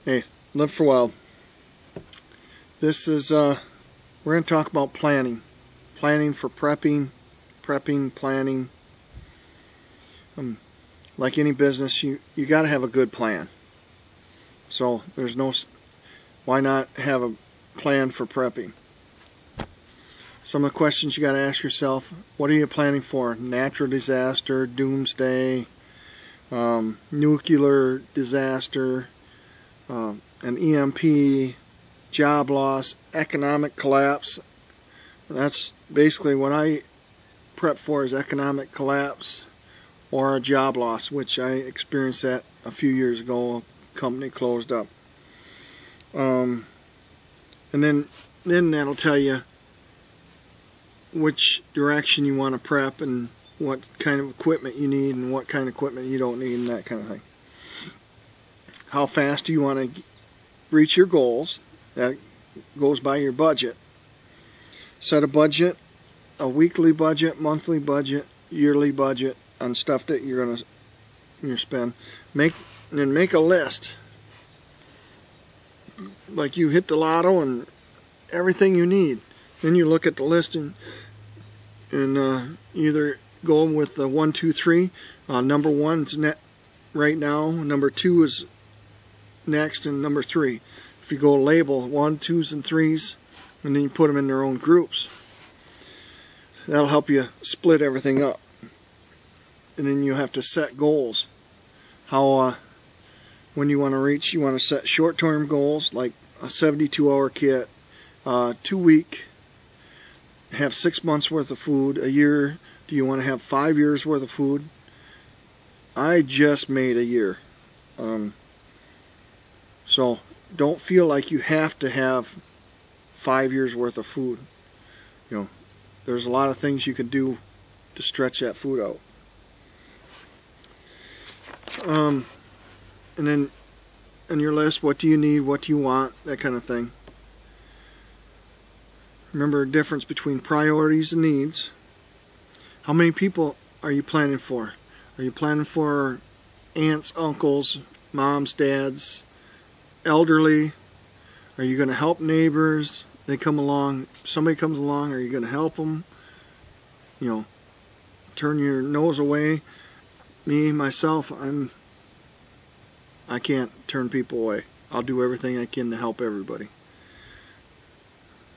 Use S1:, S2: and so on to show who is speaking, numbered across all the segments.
S1: Hey, live for wild. This is we're going to talk about planning for prepping, planning. Like any business, you got to have a good plan. So there's no, why not have a plan for prepping? Some of the questions you got to ask yourself: what are you planning for? Natural disaster, doomsday, nuclear disaster, an EMP, job loss, economic collapse. That's basically what I prep for, is economic collapse or a job loss, which I experienced that a few years ago. A company closed up. And then that'll tell you which direction you want to prep and what kind of equipment you need and what kind of equipment you don't need and that kind of thing. How fast do you want to reach your goals? That goes by your budget. Set a budget, a weekly budget, monthly budget, yearly budget on stuff that you're going to spend. Make a list. Like you hit the lotto and everything you need. Then you look at the list and either go with the 1, 2, 3. Number 1 is net right now. Number 2 is next, and number 3. If you go label 1, 2s, and 3s, and then you put them in their own groups, that'll help you split everything up. And then you have to set goals. How when you want to reach, you want to set short-term goals like a 72-hour kit, 2-week, have 6 months worth of food. A year, do you want to have 5 years worth of food? I just made a year. So don't feel like you have to have 5 years worth of food. You know, there's a lot of things you can do to stretch that food out. And then on your list, what do you need, what do you want, that kind of thing. Remember the difference between priorities and needs. How many people are you planning for? Are you planning for aunts, uncles, moms, dads, elderly? Are you going to help neighbors? They come along, somebody comes along, are you going to help them? You know, turn your nose away. Me, myself, I can't turn people away. I'll do everything I can to help everybody,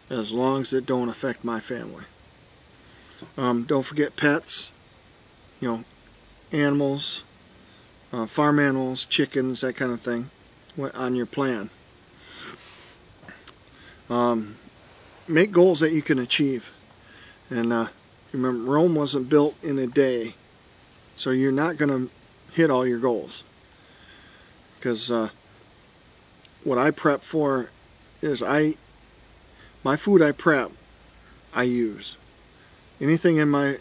S1: as long as it don't affect my family. Don't forget pets, you know, animals, farm animals, chickens, that kind of thing, on your plan. Make goals that you can achieve. And remember, Rome wasn't built in a day, so you're not going to hit all your goals. Because what I prep for is my food I prep, I use. Anything in my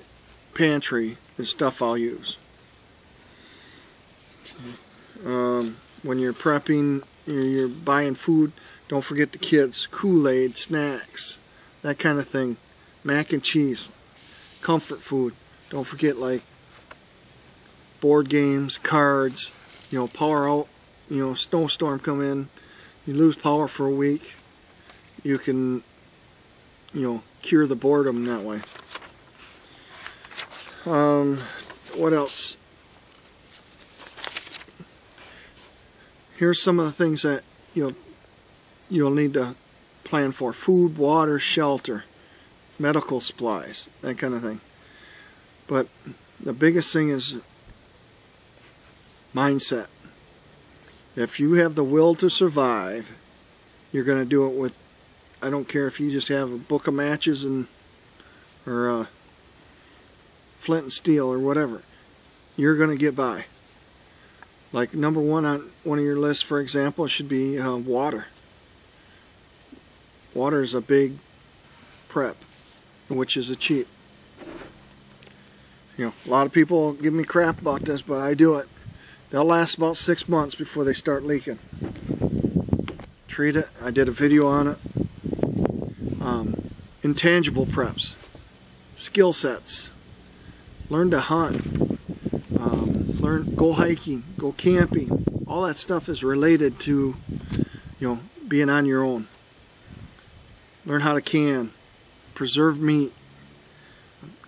S1: pantry is stuff I'll use. When you're prepping, you're buying food, don't forget the kids. Kool-Aid, snacks, that kind of thing. Mac and cheese, comfort food. Don't forget, like, board games, cards, you know, power out, you know, snowstorm come in, you lose power for a week. You can, you know, cure the boredom that way. What else? Here's some of the things that you'll need to plan for: food, water, shelter, medical supplies, that kind of thing. But the biggest thing is mindset. If you have the will to survive, you're going to do it with, I don't care if you just have a book of matches or flint and steel or whatever, you're going to get by. Like number 1 on one of your lists, for example, should be water. Water is a big prep, which is a cheap. You know, a lot of people give me crap about this, but I do it. They'll last about 6 months before they start leaking. Treat it. I did a video on it. Intangible preps. Skill sets. Learn to hunt. go hiking, go camping. All that stuff is related to, being on your own. Learn how to can, preserve meat,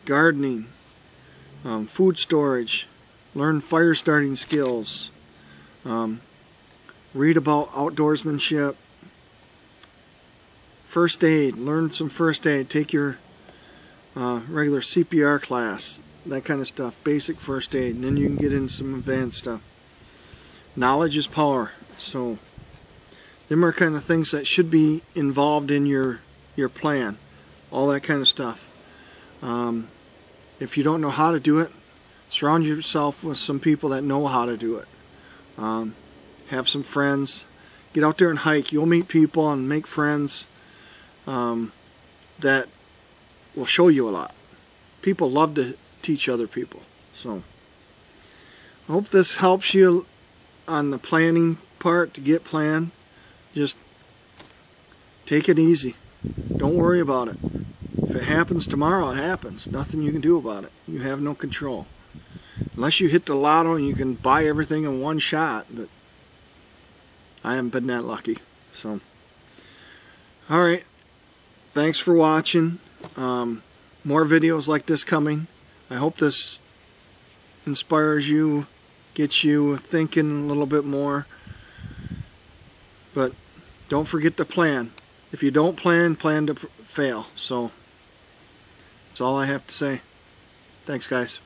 S1: gardening, food storage, learn fire starting skills, read about outdoorsmanship, first aid, learn some first aid, take your regular CPR class, that kind of stuff, basic first aid, and then you can get into some advanced stuff. Knowledge is power, so them are kind of things that should be involved in your plan, all that kind of stuff. If you don't know how to do it, surround yourself with some people that know how to do it. Have some friends, get out there and hike. You'll meet people and make friends that will show you a lot. People love to teach other people. So I hope this helps you on the planning part to get planned. Just take it easy. Don't worry about it. If it happens tomorrow, it happens. Nothing you can do about it. You have no control. Unless you hit the lotto and you can buy everything in one shot. But I haven't been that lucky. So, alright. Thanks for watching. More videos like this coming. I hope this inspires you, gets you thinking a little bit more. But don't forget to plan. If you don't plan to fail. So that's all I have to say. Thanks, guys.